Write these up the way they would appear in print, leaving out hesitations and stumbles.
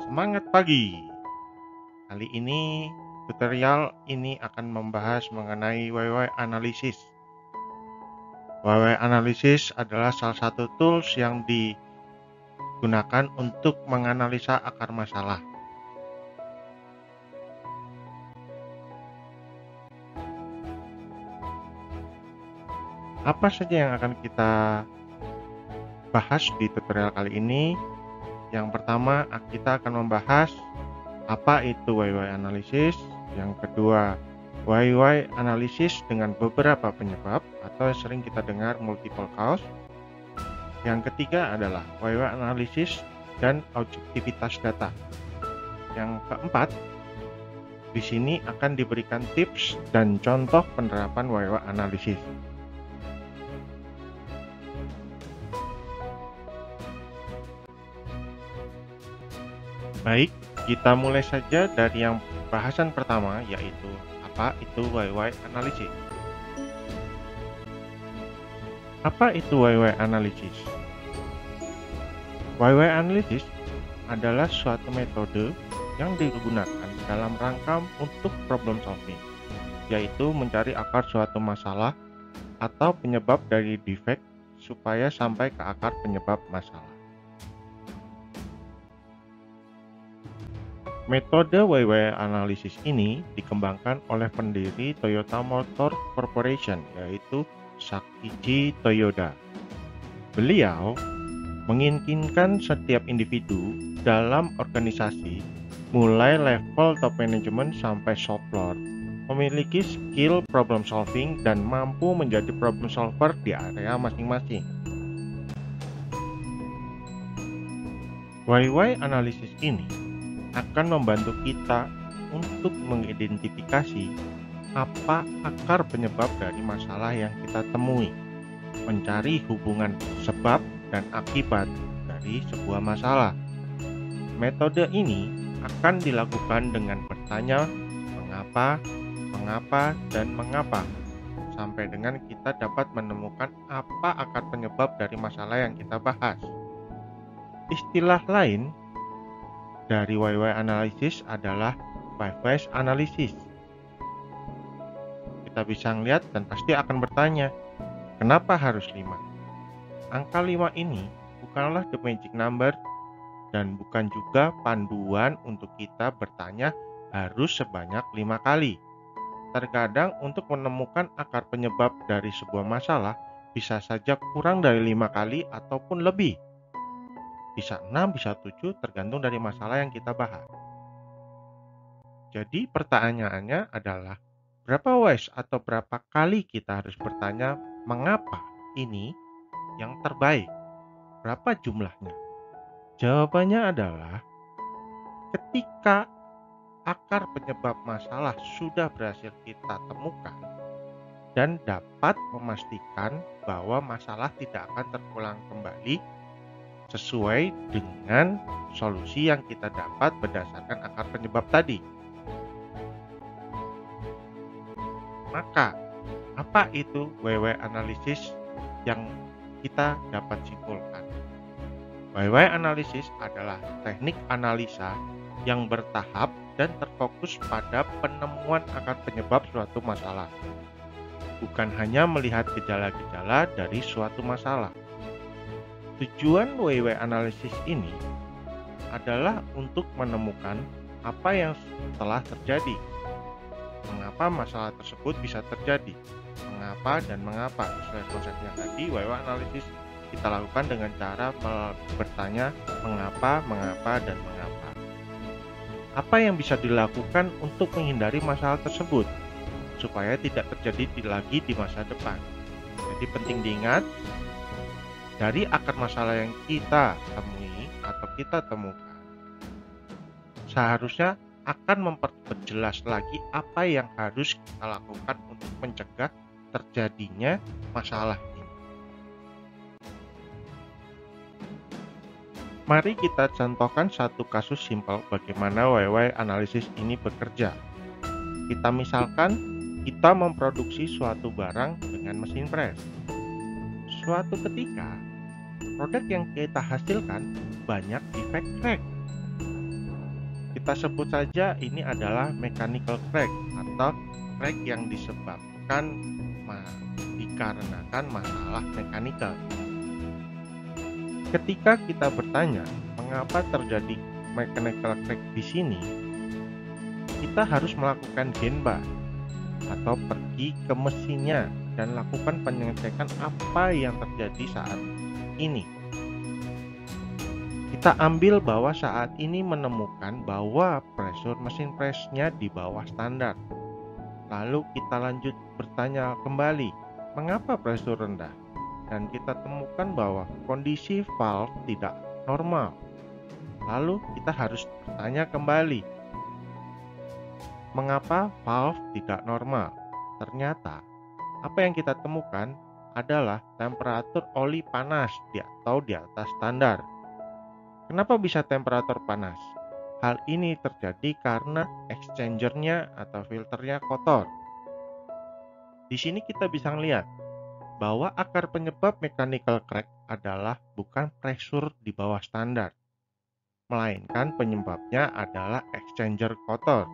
Semangat pagi! Kali ini tutorial ini akan membahas mengenai YY Analysis. YY Analysis adalah salah satu tools yang digunakan untuk menganalisa akar masalah. Apa saja yang akan kita bahas di tutorial kali ini? Yang pertama, kita akan membahas apa itu YY Analysis. Yang kedua, YY Analysis dengan beberapa penyebab atau sering kita dengar multiple cause. Yang ketiga adalah YY Analysis dan objektivitas data. Yang keempat, di sini akan diberikan tips dan contoh penerapan YY Analysis. Baik, kita mulai saja dari yang bahasan pertama, yaitu apa itu YY Analysis. Apa itu YY Analysis? YY Analysis adalah suatu metode yang digunakan dalam rangka untuk problem solving, yaitu mencari akar suatu masalah atau penyebab dari defect supaya sampai ke akar penyebab masalah. Metode YY Analysis ini dikembangkan oleh pendiri Toyota Motor Corporation, yaitu Sakichi Toyoda. Beliau menginginkan setiap individu dalam organisasi, mulai level top management sampai shop floor, memiliki skill problem solving dan mampu menjadi problem solver di area masing-masing. YY Analysis ini akan membantu kita untuk mengidentifikasi apa akar penyebab dari masalah yang kita temui, mencari hubungan sebab dan akibat dari sebuah masalah. Metode ini akan dilakukan dengan bertanya mengapa, mengapa, dan mengapa, sampai dengan kita dapat menemukan apa akar penyebab dari masalah yang kita bahas. Istilah lain dari YY Analysis adalah 5 Whys Analysis. Kita bisa melihat dan pasti akan bertanya, kenapa harus 5? Angka 5 ini bukanlah the magic number dan bukan juga panduan untuk kita bertanya harus sebanyak 5 kali. Terkadang untuk menemukan akar penyebab dari sebuah masalah bisa saja kurang dari 5 kali ataupun lebih. Bisa 6, bisa 7, tergantung dari masalah yang kita bahas. Jadi pertanyaannya adalah, berapa wise atau berapa kali kita harus bertanya mengapa ini yang terbaik? Berapa jumlahnya? Jawabannya adalah, ketika akar penyebab masalah sudah berhasil kita temukan dan dapat memastikan bahwa masalah tidak akan terulang kembali sesuai dengan solusi yang kita dapat berdasarkan akar penyebab tadi. Maka, apa itu YY Analysis yang kita dapat simpulkan? YY Analysis adalah teknik analisa yang bertahap dan terfokus pada penemuan akar penyebab suatu masalah, bukan hanya melihat gejala-gejala dari suatu masalah. Tujuan YY Analysis ini adalah untuk menemukan apa yang telah terjadi, mengapa masalah tersebut bisa terjadi, mengapa dan mengapa. Sesuai konsepnya tadi, YY Analysis kita lakukan dengan cara bertanya mengapa, mengapa, dan mengapa. Apa yang bisa dilakukan untuk menghindari masalah tersebut supaya tidak terjadi lagi di masa depan. Jadi penting diingat, dari akar masalah yang kita temui atau kita temukan, seharusnya akan memperjelas lagi apa yang harus kita lakukan untuk mencegah terjadinya masalah ini. Mari kita contohkan satu kasus simpel bagaimana YY Analysis ini bekerja. Kita misalkan kita memproduksi suatu barang dengan mesin press. Suatu ketika, produk yang kita hasilkan banyak defect. Kita sebut saja ini adalah mechanical crack atau crack yang disebabkan dikarenakan masalah mekanikal. Ketika kita bertanya mengapa terjadi mechanical crack di sini, kita harus melakukan genba atau pergi ke mesinnya dan lakukan pengecekan apa yang terjadi saat ini. Kita ambil bahwa saat ini menemukan bahwa pressure mesin press-nya di bawah standar. Lalu kita lanjut bertanya kembali, mengapa pressure rendah? Dan kita temukan bahwa kondisi valve tidak normal. Lalu kita harus bertanya kembali, mengapa valve tidak normal? Ternyata apa yang kita temukan adalah temperatur oli panas atau di atas standar. Kenapa bisa temperatur panas? Hal ini terjadi karena exchangernya atau filternya kotor. Di sini kita bisa melihat bahwa akar penyebab mechanical crack adalah bukan pressure di bawah standar, melainkan penyebabnya adalah exchanger kotor.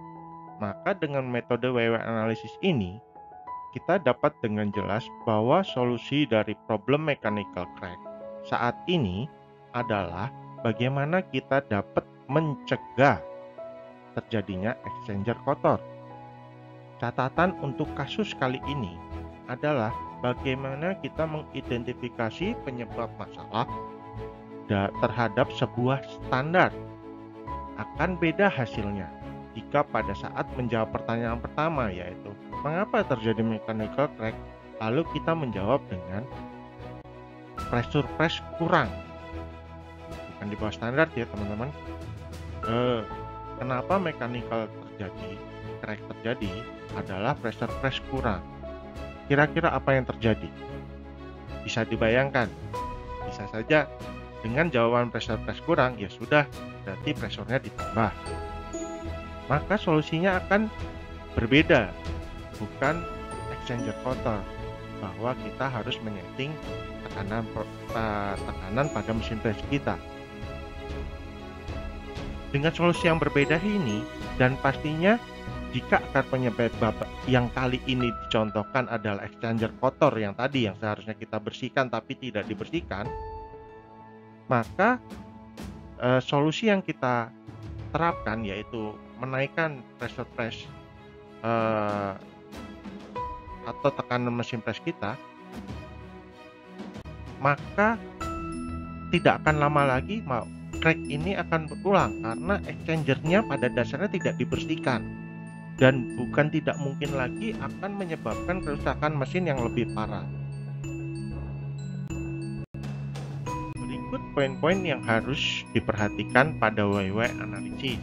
Maka dengan metode WW analisis ini, kita dapat dengan jelas bahwa solusi dari problem mechanical crack saat ini adalah bagaimana kita dapat mencegah terjadinya exchanger kotor. Catatan untuk kasus kali ini adalah bagaimana kita mengidentifikasi penyebab masalah terhadap sebuah standar. Akan beda hasilnya jika pada saat menjawab pertanyaan pertama, yaitu mengapa terjadi mechanical crack, lalu kita menjawab dengan pressure press kurang, bukan di bawah standar ya teman-teman. Kenapa mechanical crack terjadi adalah pressure press kurang. Kira-kira apa yang terjadi? Bisa dibayangkan, bisa saja dengan jawaban pressure press kurang, ya sudah, berarti pressure-nya ditambah. Maka solusinya akan berbeda, bukan exchanger kotor, bahwa kita harus menyeting tekanan pada mesin press kita. Dengan solusi yang berbeda ini, dan pastinya jika akar penyebab yang kali ini dicontohkan adalah exchanger kotor yang tadi yang seharusnya kita bersihkan tapi tidak dibersihkan, maka solusi yang kita terapkan yaitu menaikkan pressure press atau tekanan mesin press kita, maka tidak akan lama lagi crack ini akan berulang karena exchangernya pada dasarnya tidak dibersihkan, dan bukan tidak mungkin lagi akan menyebabkan kerusakan mesin yang lebih parah. Berikut poin-poin yang harus diperhatikan pada WW analisis.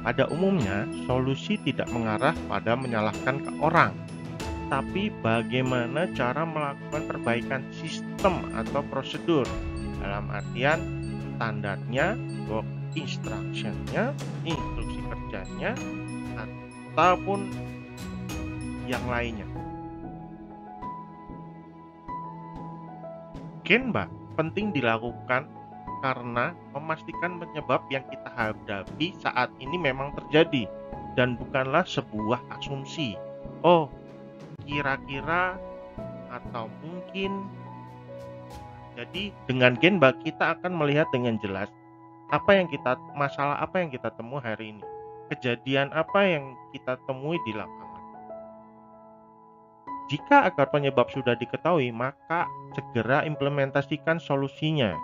Pada umumnya, solusi tidak mengarah pada menyalahkan ke orang, tapi bagaimana cara melakukan perbaikan sistem atau prosedur, dalam artian standarnya, work instruction-nya, instruksi kerjanya, ataupun yang lainnya. Genba penting dilakukan karena memastikan penyebab yang kita hadapi saat ini memang terjadi dan bukanlah sebuah asumsi. Oh, kira-kira atau mungkin. Jadi dengan Genba kita akan melihat dengan jelas masalah apa yang kita temui hari ini, kejadian apa yang kita temui di lapangan. Jika akar penyebab sudah diketahui, maka segera implementasikan solusinya.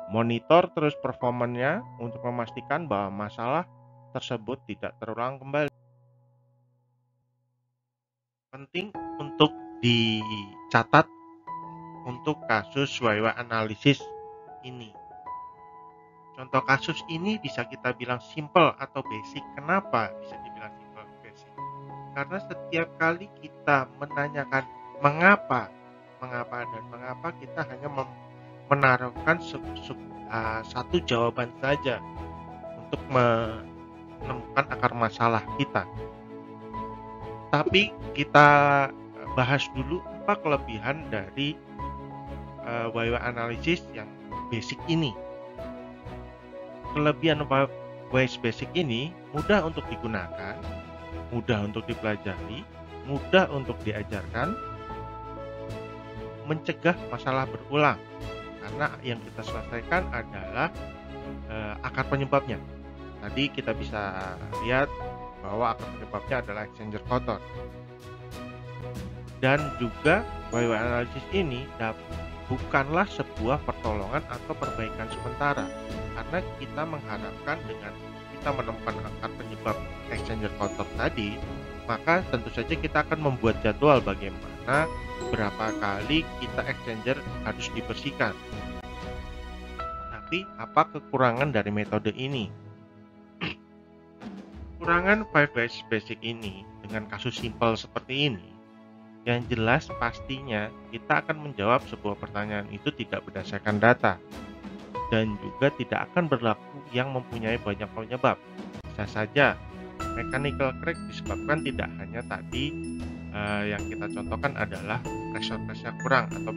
Monitor terus performanya untuk memastikan bahwa masalah tersebut tidak terulang kembali. Penting untuk dicatat untuk kasus WW analisis ini. Contoh kasus ini bisa kita bilang simple atau basic. Kenapa bisa dibilang simple atau basic? Karena setiap kali kita menanyakan mengapa kita hanya menaruhkan satu jawaban saja untuk menemukan akar masalah kita. Tapi kita bahas dulu apa kelebihan dari WW analisis yang basic ini. Kelebihan Ways Basic ini mudah untuk digunakan, mudah untuk dipelajari, mudah untuk diajarkan, mencegah masalah berulang karena yang kita selesaikan adalah akar penyebabnya. Tadi kita bisa lihat bahwa akar penyebabnya adalah exchanger kotor. Dan juga YY analisis ini bukanlah sebuah pertolongan atau perbaikan sementara, karena kita mengharapkan dengan kita menemukan akar penyebab exchanger kotor tadi, maka tentu saja kita akan membuat jadwal bagaimana berapa kali kita exchanger harus dibersihkan. Tapi apa kekurangan dari metode ini? Kekurangan 5 Ways Basic ini dengan kasus simpel seperti ini, yang jelas pastinya kita akan menjawab sebuah pertanyaan itu tidak berdasarkan data dan juga tidak akan berlaku yang mempunyai banyak penyebab. Bisa saja mechanical crack disebabkan tidak hanya tadi yang kita contohkan adalah pressure kurang, atau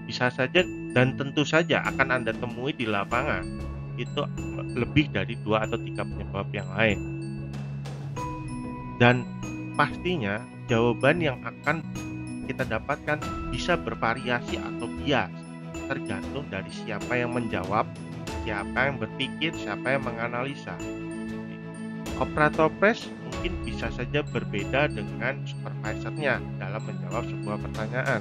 bisa saja dan tentu saja akan Anda temui di lapangan itu lebih dari 2 atau 3 penyebab yang lain. Dan pastinya jawaban yang akan kita dapatkan bisa bervariasi atau bias, tergantung dari siapa yang menjawab, siapa yang berpikir, siapa yang menganalisa. Operator press mungkin bisa saja berbeda dengan supervisornya dalam menjawab sebuah pertanyaan,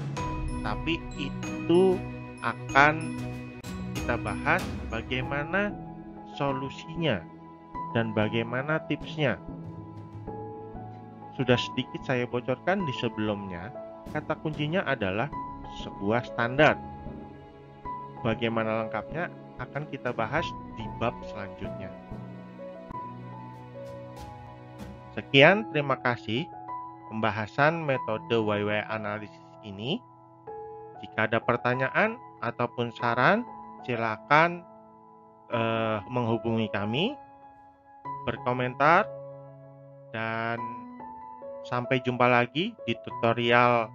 tapi itu akan kita bahas bagaimana solusinya dan bagaimana tipsnya. Sudah sedikit saya bocorkan di sebelumnya, kata kuncinya adalah sebuah standar. Bagaimana lengkapnya akan kita bahas di bab selanjutnya. Sekian, terima kasih pembahasan metode YY analisis ini. Jika ada pertanyaan ataupun saran, silakan menghubungi kami, berkomentar, dan sampai jumpa lagi di tutorial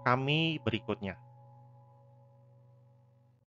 kami berikutnya.